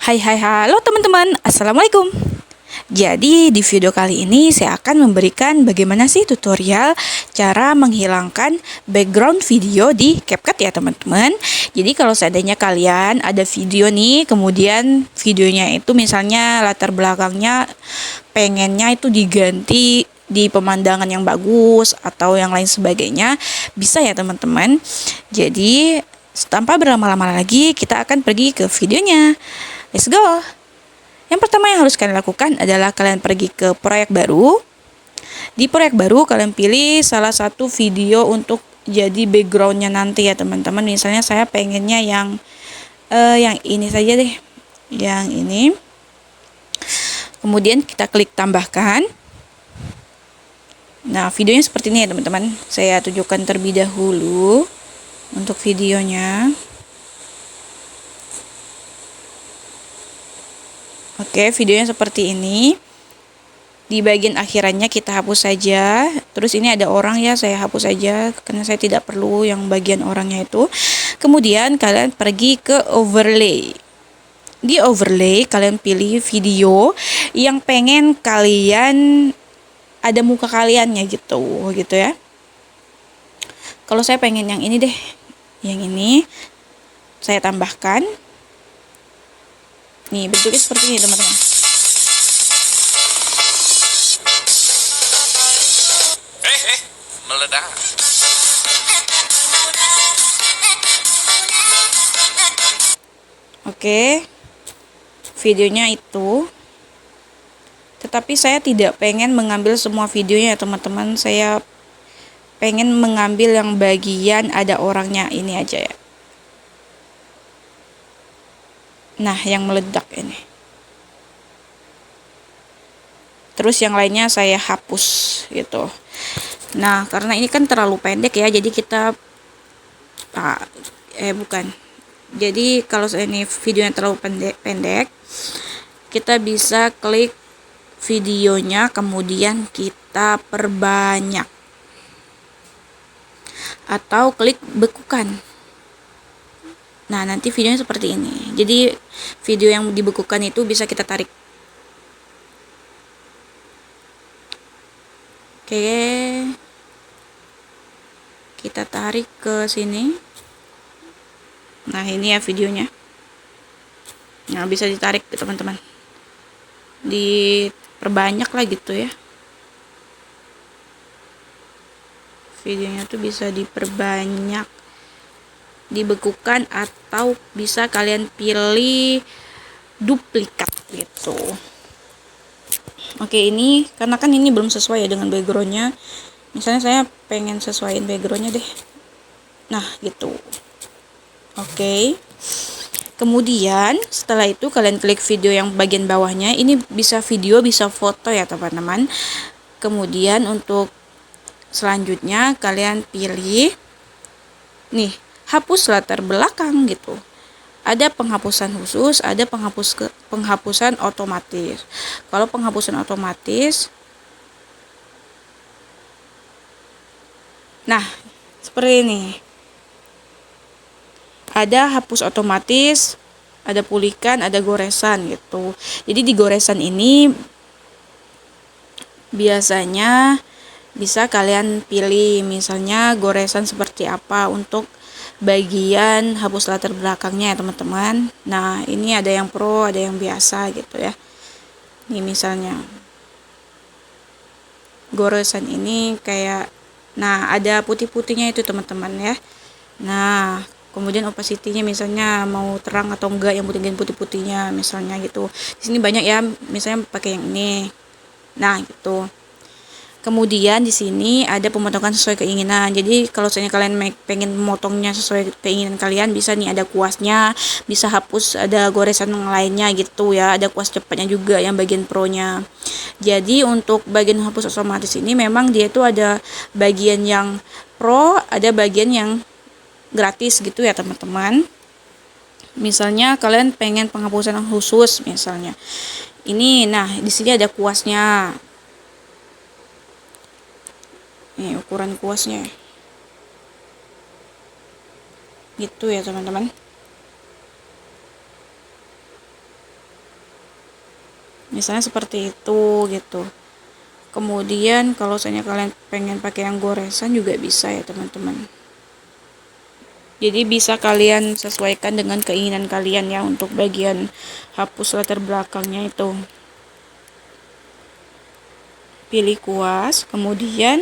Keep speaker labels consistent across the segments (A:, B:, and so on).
A: Hai hai halo teman-teman, Assalamualaikum. Jadi di video kali ini saya akan memberikan bagaimana sih tutorial cara menghilangkan background video di CapCut ya teman-teman. Jadi kalau seandainya kalian ada video nih, kemudian videonya itu misalnya latar belakangnya pengennya itu diganti di pemandangan yang bagus atau yang lain sebagainya, bisa ya teman-teman. Jadi tanpa berlama-lama lagi, kita akan pergi ke videonya. Let's go! Yang pertama yang harus kalian lakukan adalah kalian pergi ke proyek baru. Di proyek baru kalian pilih salah satu video untuk jadi backgroundnya nanti ya teman-teman. Misalnya saya pengennya yang ini saja deh, yang ini. Kemudian kita klik tambahkan. Nah, videonya seperti ini ya teman-teman. Saya tunjukkan terlebih dahulu untuk videonya. Oke, videonya seperti ini. Di bagian akhirannya kita hapus saja. Terus ini ada orang ya, saya hapus saja karena saya tidak perlu yang bagian orangnya itu. Kemudian kalian pergi ke overlay. Di overlay kalian pilih video yang pengen kalian ada muka kaliannya gitu ya. Kalau saya pengen yang ini deh. Yang ini saya tambahkan. Nih, bentuknya seperti ini teman-teman.
B: Meledak.
A: Oke, videonya itu. Tetapi saya tidak pengen mengambil semua videonya ya teman-teman. Saya pengen mengambil yang bagian ada orangnya ini aja ya. Nah, yang meledak ini. Terus yang lainnya saya hapus gitu. Nah, karena ini kan terlalu pendek ya, jadi kita bukan. Jadi kalau ini videonya terlalu pendek, kita bisa klik videonya kemudian kita perbanyak. Atau klik bekukan. Nah, nanti videonya seperti ini. Jadi video yang dibekukan itu bisa kita tarik. Oke. Kita tarik ke sini. Nah, ini ya videonya. Nah, bisa ditarik teman-teman. Diperbanyak lah gitu ya. Videonya tuh bisa diperbanyak, dibekukan, atau bisa kalian pilih duplikat gitu. Oke, ini karena kan ini belum sesuai ya dengan backgroundnya. Misalnya saya pengen sesuaiin backgroundnya deh. Nah, gitu. Oke. Kemudian setelah itu kalian klik video yang bagian bawahnya. Ini bisa video, bisa foto ya teman-teman. Kemudian untuk selanjutnya kalian pilih nih, hapus latar belakang gitu. Ada penghapusan khusus, ada penghapusan otomatis. Kalau penghapusan otomatis, nah seperti ini. Ada hapus otomatis, ada pulihkan, ada goresan gitu. Jadi di goresan ini biasanya bisa kalian pilih misalnya goresan seperti apa untuk bagian hapus latar belakangnya ya teman-teman. Nah, ini ada yang pro, ada yang biasa gitu ya. Ini misalnya goresan ini kayak, nah ada putih-putihnya itu teman-teman ya. Nah, kemudian opacity-nya misalnya mau terang atau enggak, yang putih-putihnya misalnya gitu. Di sini banyak ya, misalnya pakai yang ini. Nah, gitu. Kemudian di sini ada pemotongan sesuai keinginan. Jadi kalau misalnya kalian pengen memotongnya sesuai keinginan kalian, bisa nih ada kuasnya, bisa hapus, ada goresan yang lainnya gitu ya. Ada kuas cepatnya juga yang bagian pro-nya. Jadi untuk bagian hapus otomatis ini memang dia itu ada bagian yang pro, ada bagian yang gratis gitu ya teman-teman. Misalnya kalian pengen penghapusan yang khusus misalnya. Ini, nah di sini ada kuasnya. Ini ukuran kuasnya. Gitu ya teman-teman. Misalnya seperti itu gitu. Kemudian kalau misalnya kalian pengen pakai yang goresan juga bisa ya teman-teman. Jadi bisa kalian sesuaikan dengan keinginan kalian ya untuk bagian hapus latar belakangnya itu. Pilih kuas, kemudian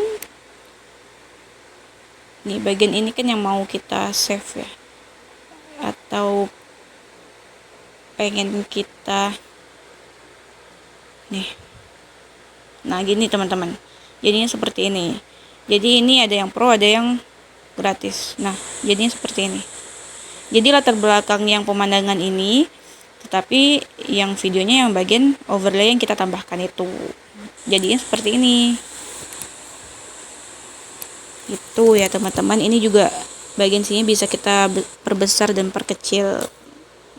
A: nih bagian ini kan yang mau kita save ya. Atau pengen kita nih. Nah, gini teman-teman. Jadinya seperti ini. Jadi ini ada yang pro, ada yang gratis. Nah, jadinya seperti ini. Jadi latar belakang yang pemandangan ini, tetapi yang videonya yang bagian overlay yang kita tambahkan itu. Jadinya seperti ini. Itu ya teman-teman. Ini juga bagian sini bisa kita perbesar dan perkecil.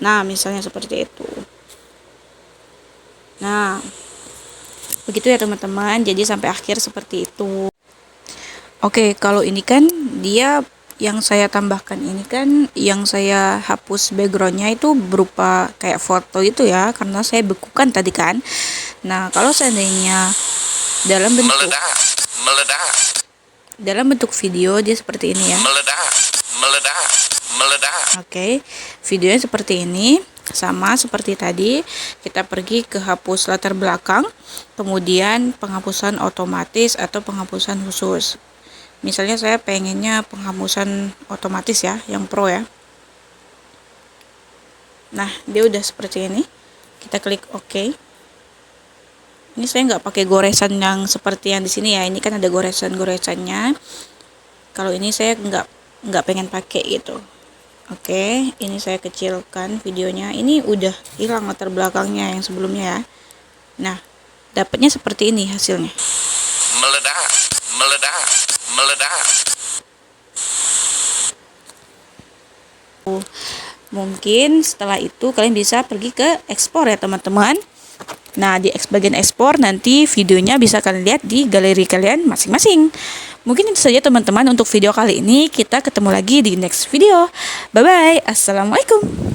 A: Nah, misalnya seperti itu. Nah, begitu ya teman-teman. Jadi sampai akhir seperti itu. Oke, kalau ini kan dia yang saya tambahkan ini kan yang saya hapus backgroundnya itu berupa kayak foto itu ya, karena saya bekukan tadi kan. Nah, kalau seandainya dalam bentuk dalam bentuk video dia seperti ini ya. Oke, videonya seperti ini. Sama seperti tadi, kita pergi ke hapus latar belakang, kemudian penghapusan otomatis atau penghapusan khusus. Misalnya saya pengennya penghapusan otomatis ya, yang pro ya. Nah, dia udah seperti ini. Kita klik OK. Ini saya nggak pakai goresan yang seperti yang di sini ya. Ini kan ada goresannya. Kalau ini saya nggak pengen pakai gitu. Oke, ini saya kecilkan videonya. Ini udah hilang latar belakangnya yang sebelumnya ya. Nah, dapatnya seperti ini hasilnya. Meledak. Mungkin setelah itu kalian bisa pergi ke ekspor ya teman-teman. Nah, di bagian ekspor nanti videonya bisa kalian lihat di galeri kalian masing-masing. Mungkin itu saja teman-teman untuk video kali ini. Kita ketemu lagi di next video. Bye-bye. Assalamualaikum.